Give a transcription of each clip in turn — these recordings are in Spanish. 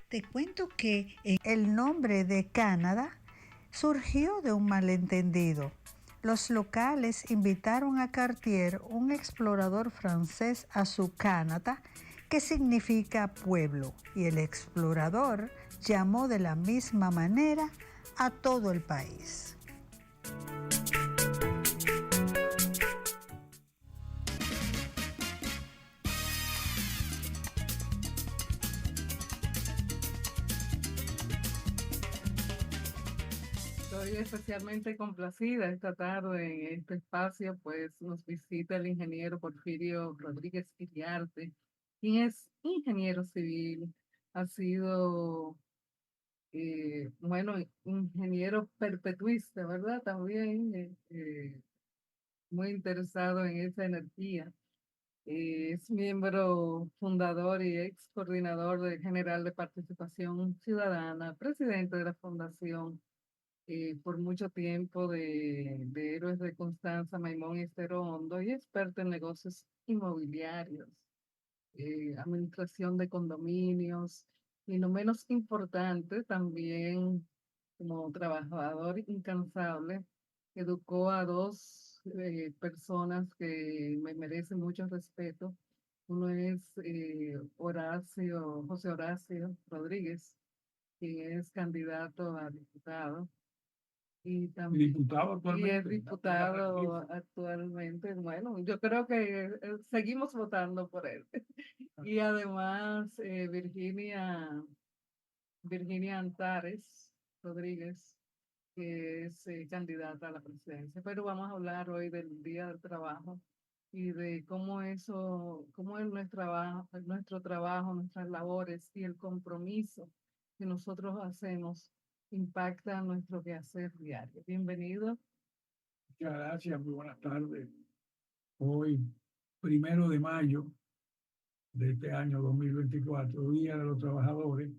Te cuento que el nombre de Canadá surgió de un malentendido. Los locales invitaron a Cartier, un explorador francés, a su Canadá, que significa pueblo, y el explorador llamó de la misma manera a todo el país. Estoy especialmente complacida esta tarde en este espacio, pues nos visita el ingeniero Porfirio Rodríguez Iriarte, quien es ingeniero civil, ha sido, bueno, ingeniero perpetuista, ¿verdad? También muy interesado en esa energía. Es miembro fundador y ex coordinador general de participación ciudadana, presidente de la Fundación por mucho tiempo de Héroes de Constanza, Maimón y Estero Hondo, y experto en negocios inmobiliarios, administración de condominios, y no menos importante, también como trabajador incansable, educó a dos personas que me merecen mucho respeto. Uno es José Horacio Rodríguez, quien es candidato a diputado y también Diputado y es actualmente. diputado actualmente. Bueno, yo creo que seguimos votando por él. Y además Virginia Antares Rodríguez, que es candidata a la presidencia. Pero vamos a hablar hoy del Día del Trabajo y de cómo es nuestro trabajo, nuestras labores y el compromiso que nosotros hacemos impacta nuestro quehacer diario. Bienvenido. Muchas gracias, muy buenas tardes. Hoy, 1 de mayo de este año 2024, Día de los Trabajadores,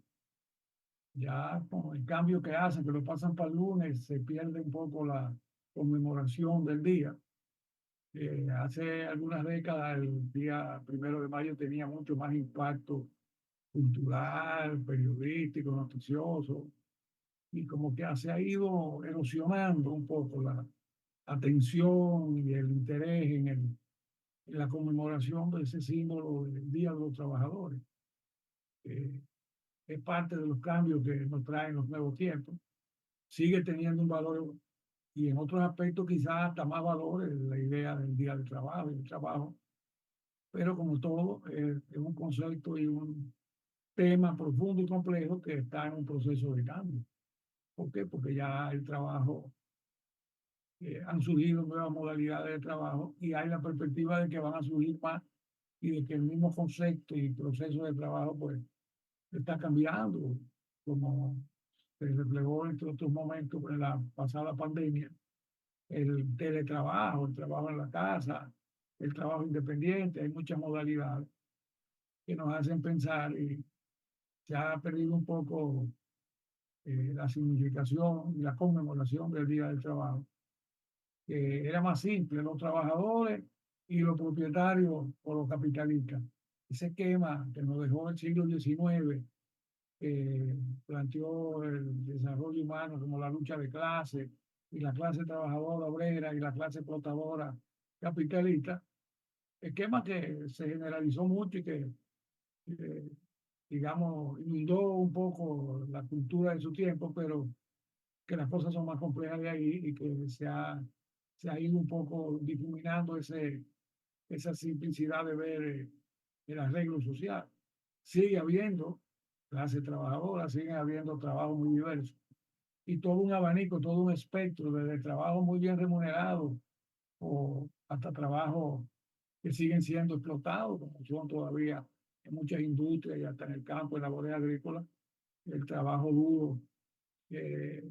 ya con el cambio que hacen, que lo pasan para el lunes, se pierde un poco la conmemoración del día. Hace algunas décadas el día 1 de mayo tenía mucho más impacto cultural, periodístico, noticioso, y como que se ha ido erosionando un poco la atención y el interés en la conmemoración de ese símbolo del Día de los Trabajadores. Es parte de los cambios que nos traen los nuevos tiempos. Sigue teniendo un valor y en otros aspectos quizás hasta más valores la idea del Día del Trabajo y del trabajo, pero como todo es un concepto y un tema profundo y complejo que está en un proceso de cambio. ¿Por qué? Porque ya el trabajo, han surgido nuevas modalidades de trabajo y hay la perspectiva de que van a surgir más y de que el mismo concepto y proceso de trabajo pues está cambiando, como se reflejó entre otros momentos en la pasada pandemia, el teletrabajo, el trabajo en la casa, el trabajo independiente, hay muchas modalidades que nos hacen pensar y se ha perdido un poco la significación y la conmemoración del Día del Trabajo, que era más simple, los trabajadores y los propietarios o los capitalistas. Ese esquema que nos dejó el siglo XIX, planteó el desarrollo humano como la lucha de clases y la clase trabajadora obrera y la clase explotadora capitalista, esquema que se generalizó mucho y que, eh, digamos, inundó un poco la cultura de su tiempo, pero que las cosas son más complejas de ahí y que se ha ido un poco difuminando esa simplicidad de ver el arreglo social. Sigue habiendo clase trabajadora, sigue habiendo trabajo muy diverso y todo un abanico, todo un espectro, desde trabajo muy bien remunerado o hasta trabajo que siguen siendo explotados, como son todavía en muchas industrias y hasta en el campo, en labores agrícolas, el trabajo duro, eh,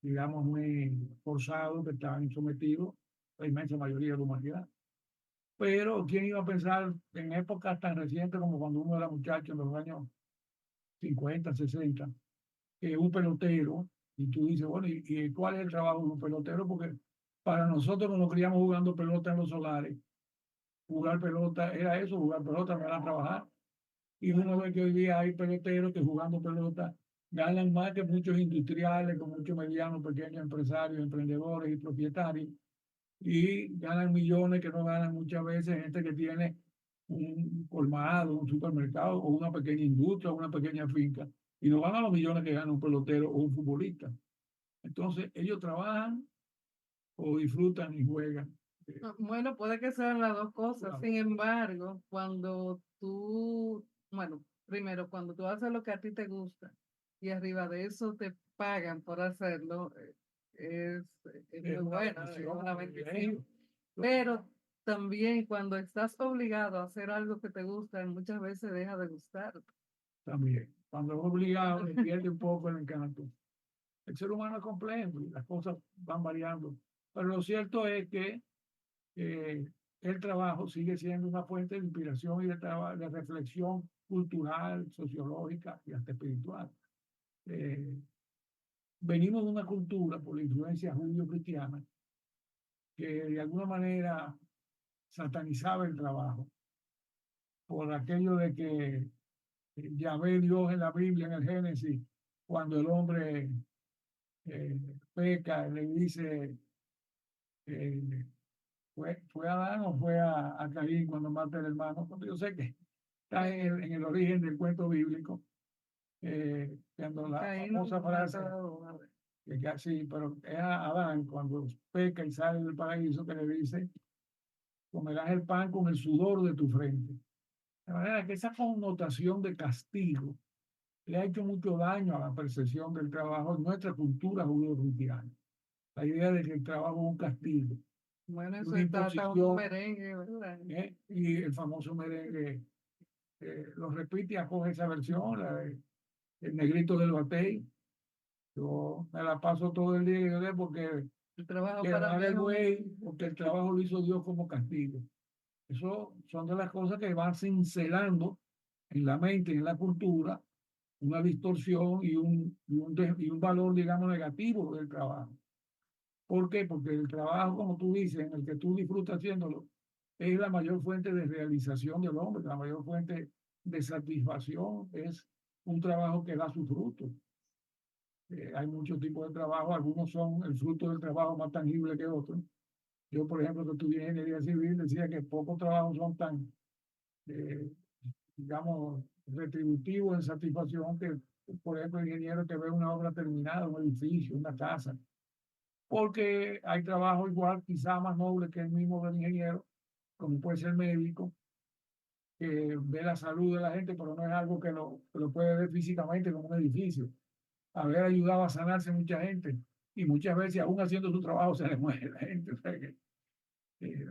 digamos, muy forzado, que estaban sometidos la inmensa mayoría de la humanidad. Pero ¿quién iba a pensar en épocas tan recientes como cuando uno era muchacho en los años 50, 60, que un pelotero, y tú dices, bueno, ¿y cuál es el trabajo de un pelotero? Porque para nosotros cuando nos criamos jugando pelota en los solares, jugar pelota era eso, jugar pelota no era trabajar. Y uno ve que hoy día hay peloteros que jugando pelota ganan más que muchos industriales, con muchos medianos, pequeños empresarios, emprendedores y propietarios, y ganan millones que no ganan muchas veces gente que tiene un colmado, un supermercado o una pequeña industria, una pequeña finca, y no ganan los millones que gana un pelotero o un futbolista. Entonces, ellos trabajan o disfrutan y juegan. Bueno, puede que sean las dos cosas. Claro. Sin embargo, cuando tú, bueno, primero, cuando tú haces lo que a ti te gusta y arriba de eso te pagan por hacerlo, es muy Es una bueno, es bendición, una un bendición. privilegio. Pero también cuando estás obligado a hacer algo que te gusta, muchas veces deja de gustar. También. Cuando es obligado, le pierde un poco el encanto. El ser humano es complejo y las cosas van variando. Pero lo cierto es que eh, el trabajo sigue siendo una fuente de inspiración y de reflexión cultural, sociológica y hasta espiritual. Eh, Venimos de una cultura por la influencia judío-cristiana que de alguna manera satanizaba el trabajo por aquello de que ya ve Dios en la Biblia, en el Génesis, cuando el hombre peca, le dice, eh, ¿fue Adán o fue a Caín cuando mata al hermano? Porque yo sé que está en el origen del cuento bíblico, cuando la Caín famosa frase, mató a Abel. que así, pero es a Adán cuando peca y sale del paraíso que le dice, comerás el pan con el sudor de tu frente. De manera que esa connotación de castigo le ha hecho mucho daño a la percepción del trabajo en nuestra cultura judío-cristiana. La idea de que el trabajo es un castigo, Bueno, eso una está hasta un imposición, merengue, ¿verdad? y el famoso merengue lo repite y acoge esa versión, el negrito del batey. Yo me la paso todo el día y yo porque El trabajo para quedar mí el es güey, porque el trabajo lo hizo Dios como castigo. Eso son de las cosas que van cincelando en la mente, en la cultura, una distorsión y un valor, digamos, negativo del trabajo. ¿Por qué? Porque el trabajo, como tú dices, en el que tú disfrutas haciéndolo, es la mayor fuente de realización del hombre, la mayor fuente de satisfacción, es un trabajo que da su fruto. Hay muchos tipos de trabajo, algunos son el fruto del trabajo más tangible que otros. Yo, por ejemplo, que estudié ingeniería civil, decía que pocos trabajos son tan, eh, digamos, retributivos en satisfacción que, por ejemplo, el ingeniero que ve una obra terminada, un edificio, una casa, porque hay trabajo igual, quizá más noble que el mismo del ingeniero, como puede ser médico, que ve la salud de la gente, pero no es algo que lo puede ver físicamente como un edificio. Haber ayudado a sanarse mucha gente y muchas veces, aún haciendo su trabajo, se le muere la gente. O sea que,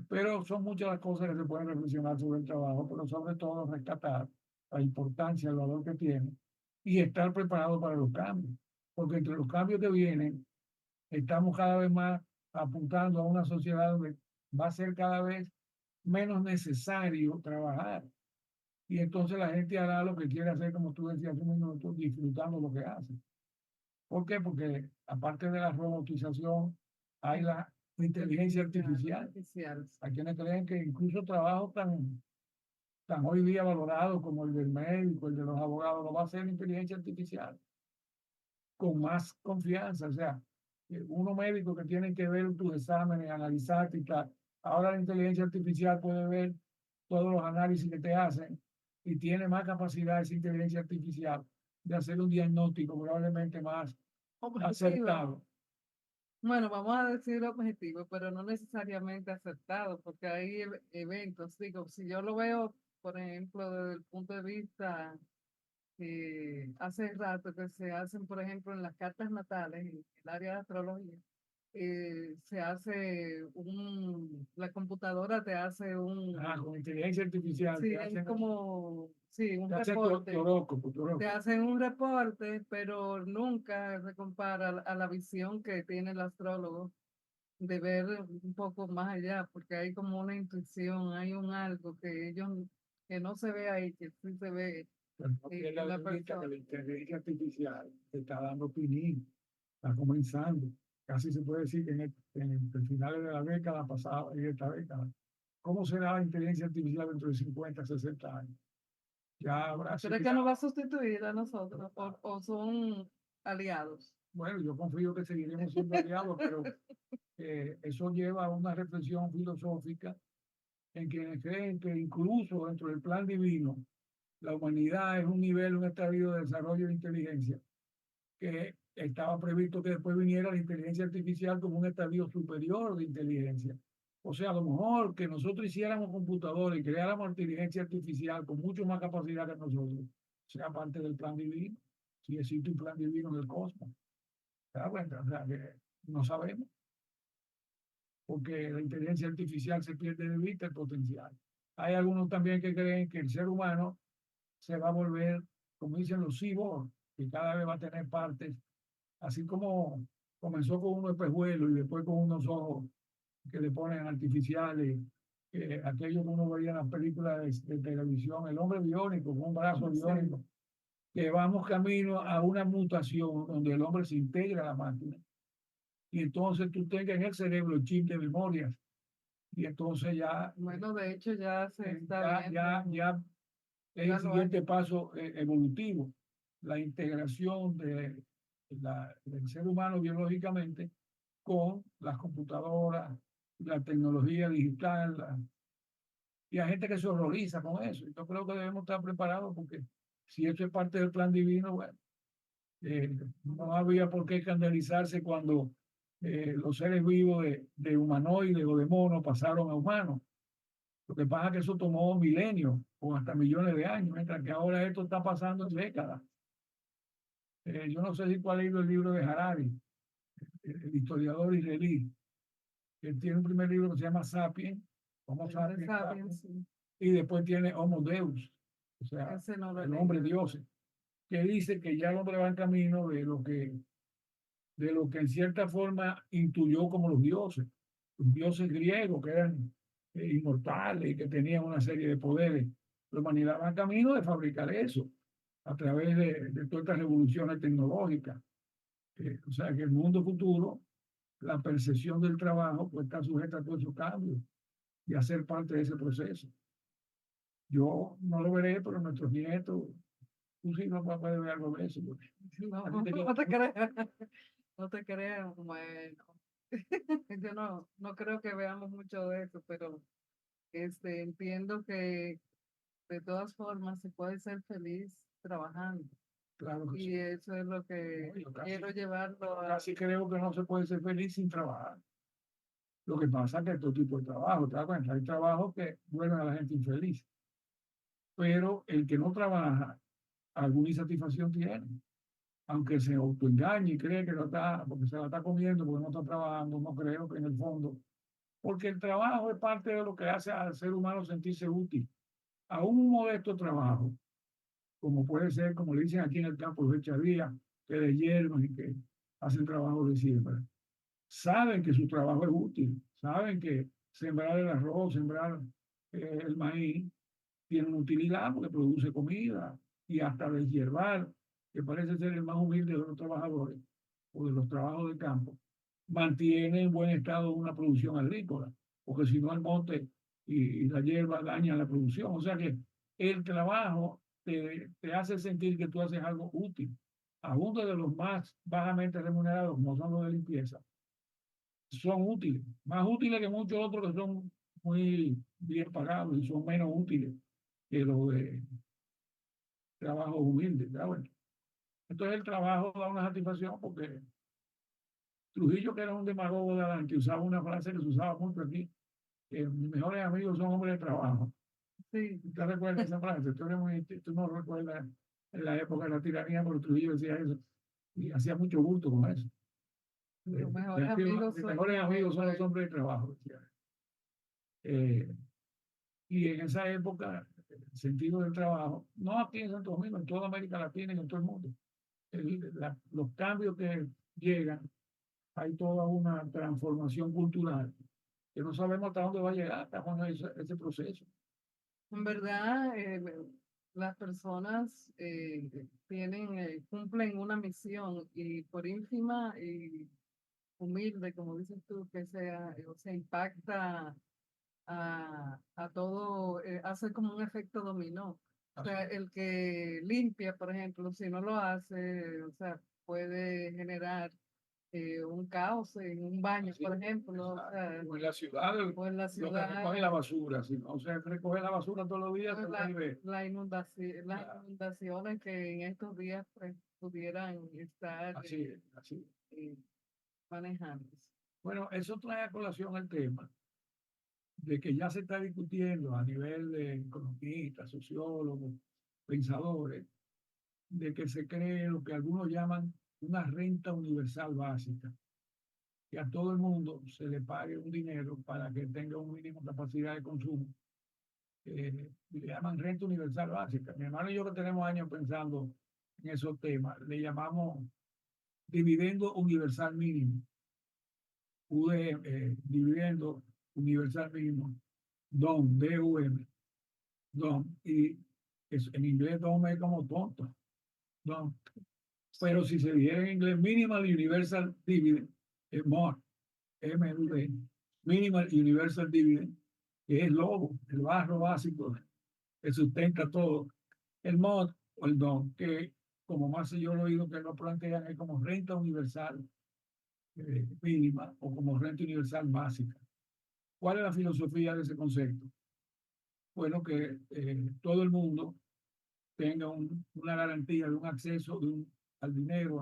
pero son muchas las cosas que se pueden reflexionar sobre el trabajo, pero sobre todo rescatar la importancia, el valor que tiene y estar preparado para los cambios. Porque entre los cambios que vienen, estamos cada vez más apuntando a una sociedad donde va a ser cada vez menos necesario trabajar. Y entonces la gente hará lo que quiere hacer, como tú decías hace un minuto, disfrutando lo que hace. ¿Por qué? Porque aparte de la robotización, hay la inteligencia artificial. Hay quienes creen que incluso trabajos tan hoy día valorados como el del médico, el de los abogados, lo va a hacer la inteligencia artificial con más confianza. O sea, uno médico que tiene que ver tus exámenes, analizarte y tal. Ahora la inteligencia artificial puede ver todos los análisis que te hacen y tiene más capacidad esa inteligencia artificial de hacer un diagnóstico probablemente más Objetivo. acertado. Bueno, vamos a decir objetivo, pero no necesariamente acertado, porque hay eventos, digo, si yo lo veo, por ejemplo, desde el punto de vista hace rato que se hacen, por ejemplo, en las cartas natales, en el área de astrología, se hace la computadora te hace Con inteligencia artificial sí, te es hacen, como, sí, un te hacen reporte. tu horóscopo, Te hacen un reporte, pero nunca se compara a la visión que tiene el astrólogo de ver un poco más allá, porque hay como una intuición, hay un algo que ellos, que no se ve ahí, que sí se ve Pero no pierdas en la de vista que persona. la inteligencia artificial te está dando opinión, está comenzando. Casi se puede decir que en el finales de la década pasada y esta década. ¿Cómo será la inteligencia artificial dentro de 50, 60 años? Ya habrá ¿Será que sido. nos va a sustituir a nosotros o son aliados? Bueno, yo confío que seguiremos siendo aliados, pero eso lleva a una reflexión filosófica en quienes creen que incluso dentro del plan divino, la humanidad es un nivel, un estadio de desarrollo de inteligencia, que estaba previsto que después viniera la inteligencia artificial como un estadio superior de inteligencia. O sea, a lo mejor que nosotros hiciéramos computadores y creáramos inteligencia artificial con mucho más capacidad que nosotros, sea parte del plan divino, si existe un plan divino en el cosmos. ¿Te das cuenta? O sea, que no sabemos, porque la inteligencia artificial se pierde de vista el potencial. Hay algunos también que creen que el ser humano se va a volver, como dicen los cyborg, que cada vez va a tener partes, así como comenzó con unos espejuelos y después con unos ojos que le ponen artificiales, aquello que uno veía en las películas de televisión, el hombre biónico con un brazo biónico, que vamos camino a una mutación donde el hombre se integra a la máquina y entonces tú tengas en el cerebro el chip de memorias y entonces ya, Bueno, de hecho ya se está viendo, ya es ya el lo hay. siguiente paso evolutivo, la integración del ser humano biológicamente con las computadoras, la tecnología digital, y hay gente que se horroriza con eso. Yo creo que debemos estar preparados porque si eso es parte del plan divino, bueno, no había por qué escandalizarse cuando los seres vivos de humanoides o de monos pasaron a humanos. Lo que pasa es que eso tomó milenios o hasta millones de años, mientras que ahora esto está pasando en décadas. Yo no sé si tú has leído el libro de Harari, el historiador israelí. Él tiene un primer libro que se llama Sapiens, Homo De sapiens, Sapiens, sapiens, sí. y después tiene Homo Deus, o sea, Ese no lo he el hombre leído. Dios, que dice que ya el hombre va en camino de lo que en cierta forma intuyó como los dioses griegos que eran inmortales y que tenían una serie de poderes. La humanidad va en camino de fabricar eso a través de todas estas revoluciones tecnológicas. O sea que el mundo futuro, la percepción del trabajo, pues está sujeta a todos esos cambios y a ser parte de ese proceso. Yo no lo veré, pero nuestros nietos, tú sí no puedes ver algo de eso. Porque No, a ti te no te creas, no te creas, bueno. Yo no creo que veamos mucho de eso, pero entiendo que de todas formas se puede ser feliz trabajando. claro que Y sí. eso es lo que No, yo quiero llevarlo a... casi creo que no se puede ser feliz sin trabajar. Lo que pasa es que todo tipo de trabajo, ¿te das cuenta? Hay trabajos que vuelven a la gente infeliz, pero el que no trabaja, alguna insatisfacción tiene. Aunque se autoengañe y cree que lo está, porque se la está comiendo, porque no está trabajando, no creo que en el fondo, porque el trabajo es parte de lo que hace al ser humano sentirse útil. Aún un modesto trabajo, como puede ser, como le dicen aquí en el campo, los echadías, que de hierban y que hacen trabajo de siembra, saben que su trabajo es útil, saben que sembrar el arroz, sembrar el maíz, tiene una utilidad porque produce comida y hasta deshiervar, que parece ser el más humilde de los trabajadores o de los trabajos de campo, mantiene en buen estado una producción agrícola, porque si no el monte y la hierba dañan la producción. O sea que el trabajo te hace sentir que tú haces algo útil. Aún de los más bajamente remunerados, como son los de limpieza, son útiles, más útiles que muchos otros que son muy bien pagados y son menos útiles que los de trabajo humilde. ¿Ya? Bueno, entonces el trabajo da una satisfacción porque Trujillo, que era un demagogo de adelante, usaba una frase que se usaba mucho aquí, que mis mejores amigos son hombres de trabajo. Sí, ¿Usted recuerda esa frase? Tú no recuerdas en la época de la tiranía, pero Trujillo decía eso y hacía mucho gusto con eso. los mejores amigos Mis son mejores amigos son los hombres. hombres de trabajo, decía. Eh, y en esa época, el sentido del trabajo, no aquí en Santo Domingo, en toda América Latina y en todo el mundo, los cambios que llegan, hay toda una transformación cultural que no sabemos hasta dónde va a llegar, estamos en ese proceso. En verdad, las personas cumplen una misión y por ínfima y humilde, como dices tú, que sea, o sea, impacta a todo, hace como un efecto dominó. O sea, el que limpia, por ejemplo, si no lo hace, o sea, puede generar un caos en un baño, Así por es, ejemplo, o exacto. sea, O en la ciudad, o en la los que recogen la ciudad, basura, si no se recoge la basura todos los días, pues se vuelve, la inundación, las claro, inundaciones que en estos días pues, pudieran estar así es, así es. eh, manejándose. Bueno, eso trae a colación el tema de que ya se está discutiendo a nivel de economistas, sociólogos, pensadores, de que se cree lo que algunos llaman una renta universal básica, que a todo el mundo se le pague un dinero para que tenga un mínimo capacidad de consumo. Le llaman renta universal básica. Mi hermano y yo que tenemos años pensando en esos temas, le llamamos dividendo universal mínimo, dividendo universal mínimo, DOM, DUM, DOM, y en inglés DOM es como tonto, DOM. Pero si se dijera en inglés Minimal Universal Dividend, es MOD, MUD, Minimal Universal Dividend, que es lobo, el barro básico que sustenta todo. El MOD o el DOM, que como más yo lo he oído que lo plantean, es como renta universal mínima o como renta universal básica. ¿Cuál es la filosofía de ese concepto? Bueno, que todo el mundo tenga una garantía de un acceso al dinero,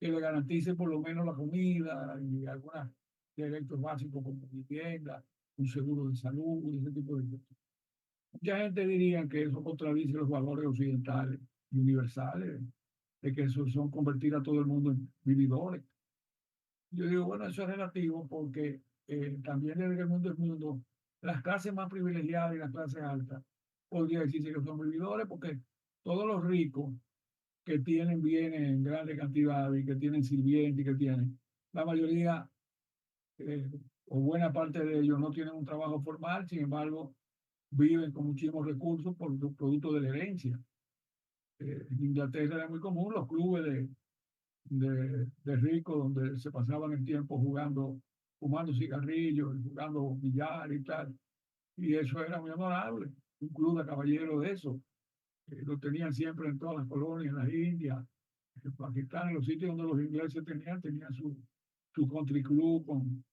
que le garantice por lo menos la comida y algunos derechos básicos como vivienda, un seguro de salud y ese tipo de cosas. Mucha gente diría que eso contradice los valores occidentales y universales, de que eso son convertir a todo el mundo en vividores. Yo digo, bueno, eso es relativo porque también desde el mundo del mundo, las clases más privilegiadas y las clases altas, podría decirse que son vividores porque todos los ricos que tienen bienes en grandes cantidades y que tienen sirvientes y que tienen, la mayoría eh, o buena parte de ellos no tienen un trabajo formal, sin embargo, viven con muchísimos recursos por los productos de la herencia. En Inglaterra era muy común los clubes de ricos donde se pasaban el tiempo jugando, fumando cigarrillos, jugando billar y tal. Y eso era muy honorable. Un club de caballeros de eso. Lo tenían siempre en todas las colonias, en las Indias, en Pakistán, en los sitios donde los ingleses tenían su country club con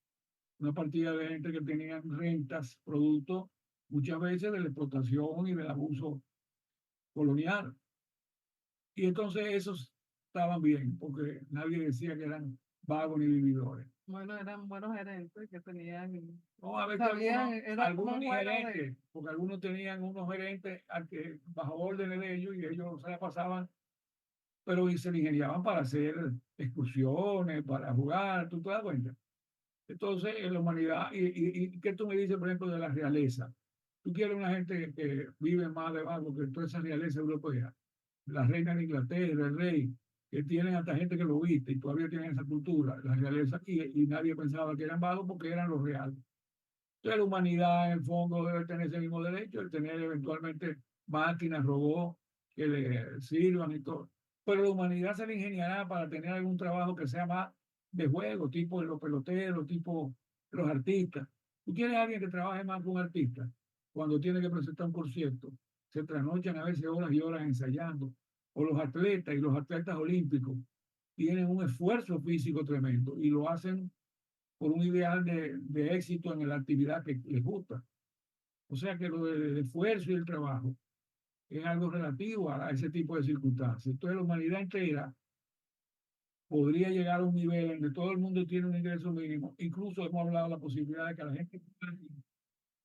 una partida de gente que tenían rentas, producto muchas veces de la explotación y del abuso colonial. Y entonces esos estaban bien, porque nadie decía que eran vagos ni vividores. Bueno, eran buenos gerentes que tenían, No, a veces sabían, era como algunos un ni juego de, gerentes, porque algunos tenían unos gerentes bajo órdenes de ellos y ellos se la pasaban, pero y se la ingeniaban para hacer excursiones, para jugar, ¿tú te das cuenta? Entonces, en la humanidad, y ¿qué tú me dices, por ejemplo, de la realeza? Tú quieres una gente que vive más debajo que toda esa realeza europea, la reina de Inglaterra, el rey, que tienen hasta gente que lo viste y todavía tienen esa cultura, la realeza, y nadie pensaba que eran vagos porque eran los reales. Entonces, la humanidad, en el fondo, debe tener ese mismo derecho, el tener eventualmente máquinas, robots que le sirvan y todo. Pero la humanidad se le ingeniará para tener algún trabajo que sea más de juego, tipo los peloteros, tipo los artistas. Tú tienes a alguien que trabaje más que un artista cuando tiene que presentar un concierto. Se trasnochan a veces horas y horas ensayando. O los atletas y los atletas olímpicos tienen un esfuerzo físico tremendo y lo hacen por un ideal de éxito en la actividad que les gusta. O sea que lo del esfuerzo y el trabajo es algo relativo a ese tipo de circunstancias. Entonces la humanidad entera podría llegar a un nivel en que todo el mundo tiene un ingreso mínimo. Incluso hemos hablado de la posibilidad de que la gente pague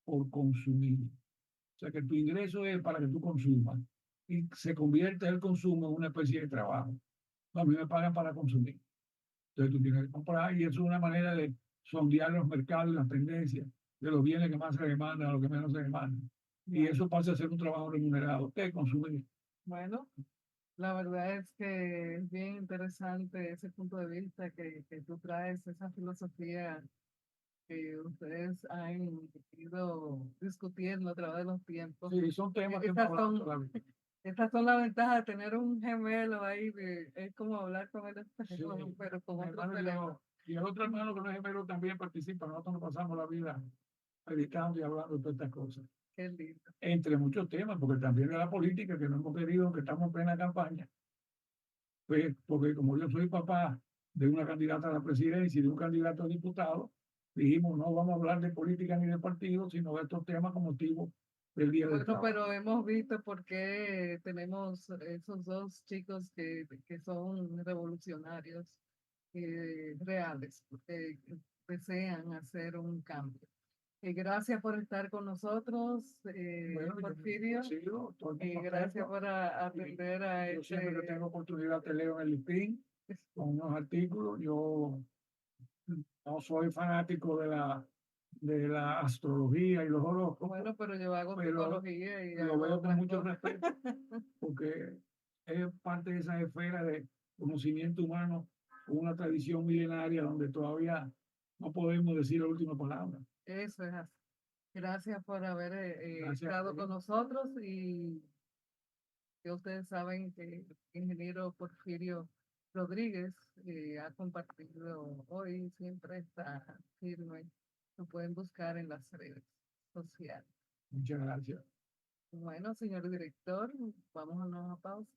por consumir. O sea que tu ingreso es para que tú consumas y se convierte el consumo en una especie de trabajo. No, a mí me pagan para consumir. Entonces tú tienes que comprar y eso es una manera de sondear los mercados y las tendencias de los bienes que más se demandan a los que menos se demandan. Y bueno, eso pasa a ser un trabajo remunerado. ¿Qué consumir? bueno, la verdad es que es bien interesante ese punto de vista que tú traes, esa filosofía que ustedes han ido discutiendo a través de los tiempos. Sí, son temas que hemos Estas hablado son, todavía. estas son las ventajas de tener un gemelo ahí, es como hablar con el Sí, espejo, pero con mi otro hermano cerebro. y el otro hermano que no es gemelo también participa. Nosotros nos pasamos la vida editando y hablando de todas estas cosas. Qué lindo. entre muchos temas, porque también de la política, que no hemos querido, que estamos en plena campaña, pues porque como yo soy papá de una candidata a la presidencia y de un candidato a diputado, dijimos no vamos a hablar de política ni de partido, sino de estos temas con motivo del Día del Bueno, Trabajo. pero hemos visto por qué tenemos esos dos chicos que son revolucionarios reales, porque desean hacer un cambio. Gracias por estar con nosotros, Bueno, Porfirio. sigo, estoy muy Gracias contento. por atender a Yo siempre que este. tengo oportunidad te leo en el LinkedIn con unos artículos. Yo no soy fanático de la astrología y los horóscopos, Bueno, pero yo hago pero psicología y lo hago veo con otras mucho cosas. respeto porque es parte de esa esfera de conocimiento humano, una tradición milenaria donde todavía no podemos decir la última palabra. Eso es así. Gracias por haber Gracias a estado ti. con nosotros y que ustedes saben que el ingeniero Porfirio Rodríguez ha compartido hoy, siempre está firme. Lo pueden buscar en las redes sociales. Muchas gracias. Bueno, señor director, vamos a una pausa.